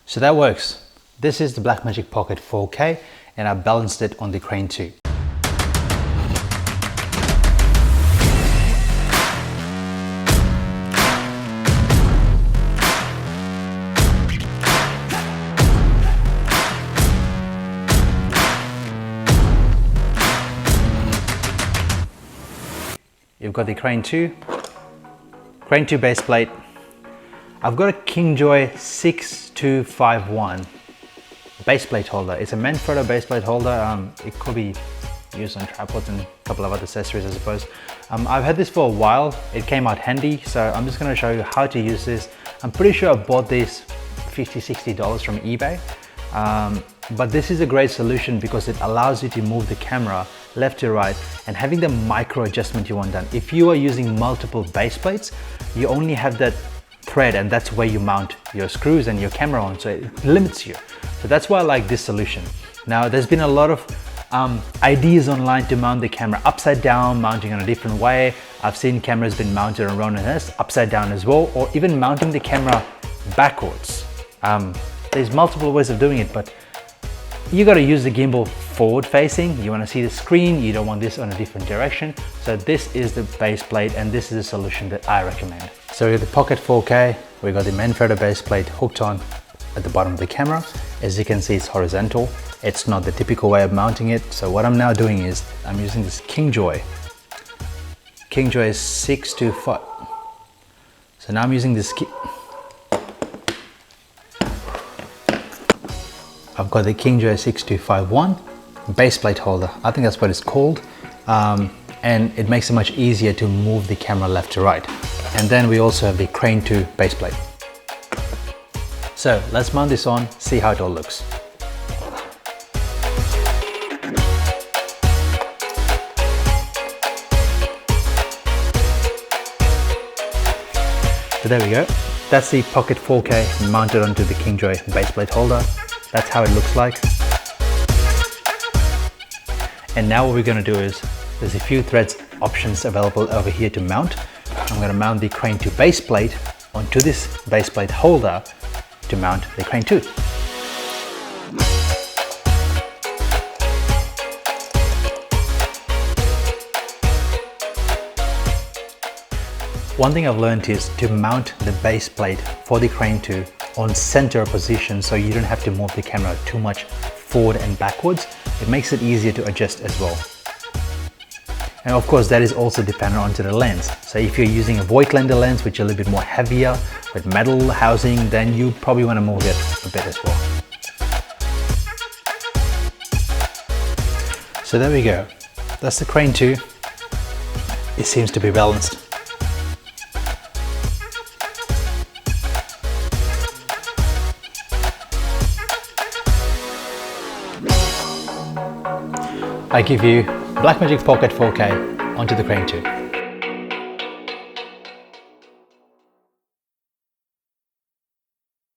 So that works. This is the Blackmagic Pocket 4K and I balanced it on the Crane 2. You've got the Crane 2 base plate. I've got a Kingjoy 6251 base plate holder. It's a Manfrotto base plate holder. It could be used on tripods and a couple of other accessories, I suppose. I've had this for a while. It came out handy, so I'm just going to show you how to use this. I'm pretty sure I bought this $50–60 from eBay. But this is a great solution because it allows you to move the camera left to right and having the micro adjustment you want done. If you are using multiple base plates, you only have that thread and that's where you mount your screws and your camera on, so it limits you. So that's why I like this solution. Now there's been a lot of ideas online to mount the camera upside down, mounting on a different way. I've seen cameras been mounted around this upside down as well, or even mounting the camera backwards. There's multiple ways of doing it, but you got to use the gimbal forward facing. You want to see the screen, you don't want this on a different direction. So this is the base plate and this is the solution that I recommend. So with the Pocket 4K, we got the Manfrotto base plate hooked on at the bottom of the camera. As you can see, it's horizontal. It's not the typical way of mounting it. So what I'm now doing is I'm using this Kingjoy 625. So now I'm using this I've got the Kingjoy 6251 base plate holder. I think that's what it's called. And it makes it much easier to move the camera left to right. And then we also have the Crane 2 base plate. So let's mount this on, see how it all looks. So there we go. That's the Pocket 4K mounted onto the Kingjoy base plate holder. That's how it looks like. And now what we're going to do is, there's a few threads options available over here to mount. I'm going to mount the Crane 2 base plate onto this base plate holder to mount the Crane 2. One thing I've learned is to mount the base plate for the Crane 2 on center position so you don't have to move the camera too much forward and backwards. It makes it easier to adjust as well. And of course that is also dependent onto the lens. So if you're using a Voigtlander lens which is a little bit more heavier with metal housing, then you probably want to move it a bit as well. So there we go. That's the Crane 2. It seems to be balanced. I give you Blackmagic Pocket 4K onto the Crane 2.